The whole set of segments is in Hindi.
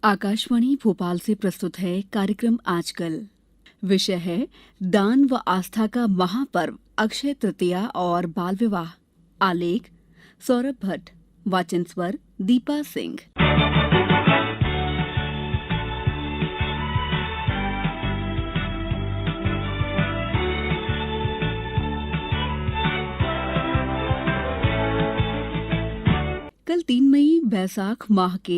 आकाशवाणी भोपाल से प्रस्तुत है कार्यक्रम आजकल। विषय है दान व आस्था का महापर्व अक्षय तृतीया और बाल विवाह। आलेख सौरभ भट्ट। वाचन स्वर दीपा सिंह। कल 3 मई बैसाख माह के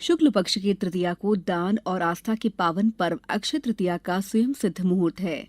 शुक्ल पक्ष की तृतीया को दान और आस्था के पावन पर्व अक्षय तृतीया का स्वयं सिद्ध मुहूर्त है।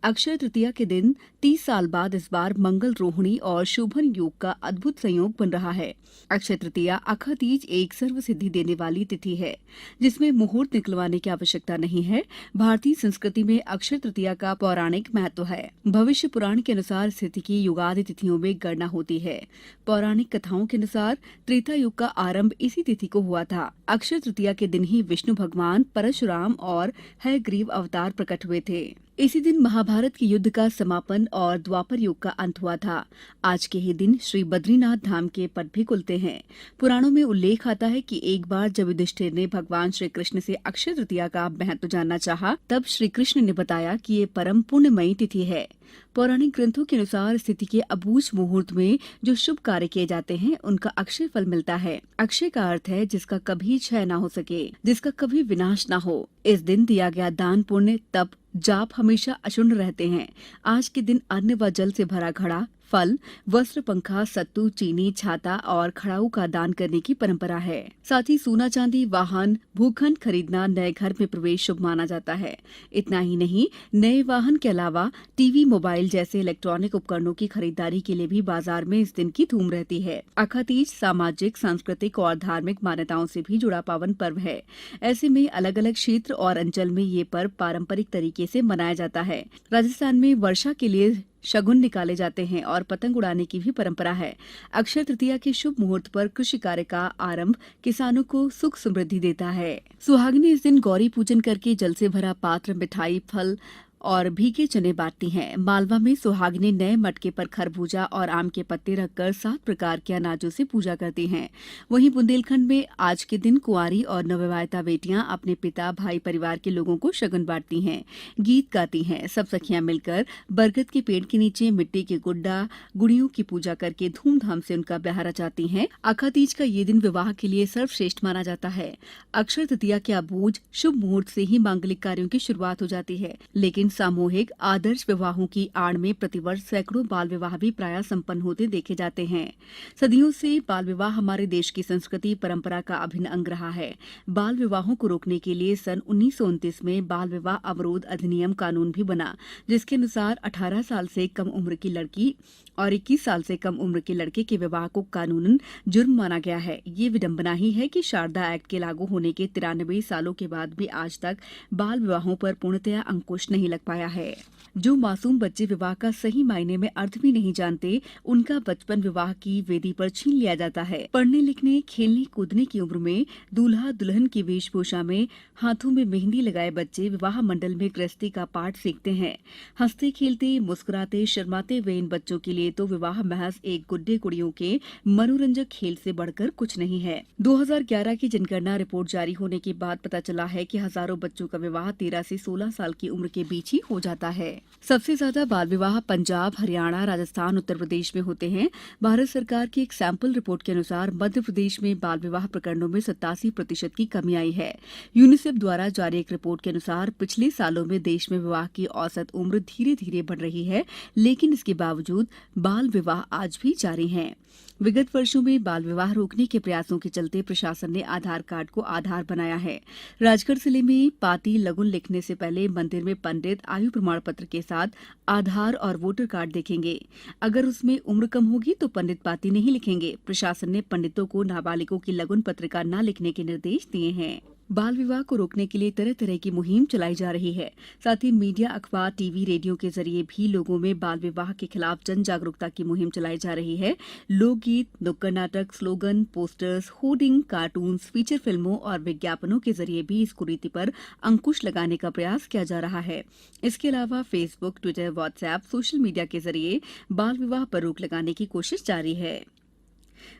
अक्षय तृतीया के दिन 30 साल बाद इस बार मंगल रोहिणी और शोभन योग का अद्भुत संयोग बन रहा है। अक्षय तृतीया अखा तीज एक सर्व सिद्धि देने वाली तिथि है जिसमें मुहूर्त निकलवाने की आवश्यकता नहीं है। भारतीय संस्कृति में अक्षय तृतीया का पौराणिक महत्व है। भविष्य पुराण के अनुसार इस तिथि की युगादि तिथियों में गणना होती है। पौराणिक कथाओं के अनुसार त्रेता युग का आरंभ इसी तिथि को हुआ था। अक्षय तृतीया के दिन ही विष्णु भगवान परशुराम और हयग्रीव अवतार प्रकट हुए थे। इसी दिन महाभारत के युद्ध का समापन और द्वापर युग का अंत हुआ था। आज के ही दिन श्री बद्रीनाथ धाम के पट भी खुलते हैं। पुराणों में उल्लेख आता है कि एक बार जब युधिष्ठिर ने भगवान श्री कृष्ण से अक्षय तृतीया का महत्व जानना चाहा, तब श्री कृष्ण ने बताया कि ये परम पुण्यमयी तिथि है। पौराणिक ग्रंथों के अनुसार इस तिथि के अबूझ मुहूर्त में जो शुभ कार्य किए जाते हैं उनका अक्षय फल मिलता है। अक्षय का अर्थ है जिसका कभी क्षय न हो सके, जिसका कभी विनाश न हो। इस दिन दिया गया दान, पुण्य, तप, जाप हमेशा अक्षुण्ण रहते हैं। आज के दिन अन्न व जल से भरा घड़ा, फल, वस्त्र, पंखा, सत्तू, चीनी, छाता और खड़ाऊ का दान करने की परंपरा है। साथ ही सोना, चांदी, वाहन, भूखंड खरीदना, नए घर में प्रवेश शुभ माना जाता है। इतना ही नहीं, नए वाहन के अलावा टीवी, मोबाइल जैसे इलेक्ट्रॉनिक उपकरणों की खरीदारी के लिए भी बाजार में इस दिन की धूम रहती है। अखा तीज सामाजिक, सांस्कृतिक और धार्मिक मान्यताओं से भी जुड़ा पावन पर्व है। ऐसे में अलग अलग क्षेत्र और अंचल में ये पर्व पारंपरिक तरीके से मनाया जाता है। राजस्थान में वर्षा के लिए शगुन निकाले जाते हैं और पतंग उड़ाने की भी परंपरा है। अक्षय तृतीया के शुभ मुहूर्त पर कृषि कार्य का आरंभ किसानों को सुख समृद्धि देता है। सुहागिनें इस दिन गौरी पूजन करके जल से भरा पात्र, मिठाई, फल और भीगे चने बांटती हैं। मालवा में सुहागिनें नए मटके पर खरबूजा और आम के पत्ते रखकर 7 प्रकार के अनाजों से पूजा करती हैं। वहीं बुंदेलखंड में आज के दिन कुंवारी और नवविवाहिता बेटियां अपने पिता, भाई, परिवार के लोगों को शगन बांटती हैं, गीत गाती हैं। सब सखियां मिलकर बरगद के पेड़ के नीचे मिट्टी के गुड्डा, गुड़ियों की पूजा करके धूमधाम से उनका ब्याह रचाती हैं। अखा तीज का ये दिन विवाह के लिए सर्वश्रेष्ठ माना जाता है। अक्षय तृतीया के अबूझ शुभ मुहूर्त से ही मांगलिक कार्यों की शुरुआत हो जाती है, लेकिन सामूहिक आदर्श विवाहों की आड़ में प्रतिवर्ष सैकड़ों बाल विवाह भी प्रायः संपन्न होते देखे जाते हैं। सदियों से बाल विवाह हमारे देश की संस्कृति परंपरा का अभिन्न अंग रहा है। बाल विवाहों को रोकने के लिए सन 1929 में बाल विवाह अवरोध अधिनियम कानून भी बना, जिसके अनुसार 18 साल से कम उम्र की लड़की और 21 साल से कम उम्र के लड़के के विवाह को कानूनन जुर्म माना गया है। ये विडंबना ही है कि शारदा एक्ट के लागू होने के 93 सालों के बाद भी आज तक बाल विवाहों पर पूर्णतया अंकुश नहीं लग पाया है। जो मासूम बच्चे विवाह का सही मायने में अर्थ भी नहीं जानते, उनका बचपन विवाह की वेदी पर छीन लिया जाता है। पढ़ने लिखने, खेलने कूदने की उम्र में दूल्हा दुल्हन की वेशभूषा में हाथों में मेहंदी लगाए बच्चे विवाह मंडल में गृहस्थी का पाठ सीखते हैं। हंसते खेलते मुस्कुराते शर्माते हुए इन बच्चों के लिए तो विवाह महज एक गुड्डे गुड़ियों के मनोरंजक खेल से बढ़कर कुछ नहीं है। 2011 की जनगणना रिपोर्ट जारी होने के बाद पता चला है कि हजारों बच्चों का विवाह 13 से 16 साल की उम्र के बीच ही हो जाता है। सबसे ज्यादा बाल विवाह पंजाब, हरियाणा, राजस्थान, उत्तर प्रदेश में होते हैं। भारत सरकार की एक सैंपल रिपोर्ट के अनुसार मध्य प्रदेश में बाल विवाह प्रकरणों में 87% की कमी आई है। यूनिसेफ द्वारा जारी एक रिपोर्ट के अनुसार पिछले सालों में देश में विवाह की औसत उम्र धीरे धीरे बढ़ रही है, लेकिन इसके बावजूद बाल विवाह आज भी जारी हैं। विगत वर्षों में बाल विवाह रोकने के प्रयासों के चलते प्रशासन ने आधार कार्ड को आधार बनाया है। राजगढ़ जिले में पाती लगुन लिखने से पहले मंदिर में पंडित आयु प्रमाण पत्र के साथ आधार और वोटर कार्ड देखेंगे। अगर उसमें उम्र कम होगी तो पंडित पाती नहीं लिखेंगे। प्रशासन ने पंडितों को नाबालिगों की लगुन पत्रिका न लिखने के निर्देश दिए हैं। बाल विवाह को रोकने के लिए तरह तरह की मुहिम चलाई जा रही है। साथ ही मीडिया, अखबार, टीवी, रेडियो के जरिए भी लोगों में बाल विवाह के खिलाफ जन जागरूकता की मुहिम चलाई जा रही है। लोकगीत, नुक्कड़ नाटक, slogan, posters, hoarding, cartoons, feature फिल्मों और विज्ञापनों के जरिए भी इस कुरीति पर अंकुश लगाने का प्रयास किया जा रहा है। इसके अलावा Facebook, Twitter, WhatsApp, social media के जरिए बाल विवाह पर रोक लगाने की कोशिश जारी है।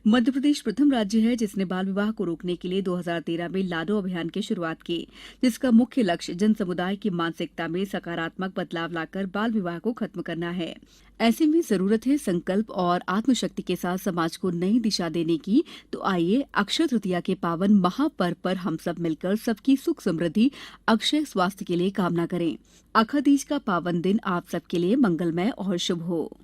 मध्य प्रदेश प्रथम राज्य है जिसने बाल विवाह को रोकने के लिए 2013 में लाडो अभियान की शुरुआत की, जिसका मुख्य लक्ष्य जन समुदाय की मानसिकता में सकारात्मक बदलाव लाकर बाल विवाह को खत्म करना है। ऐसे में जरूरत है संकल्प और आत्मशक्ति के साथ समाज को नई दिशा देने की। तो आइए अक्षय तृतीया के पावन महापर्व पर हम सब मिलकर सबकी सुख समृद्धि अक्षय स्वास्थ्य के लिए कामना करें। अखातीज का पावन दिन आप सबके लिए मंगलमय और शुभ हो।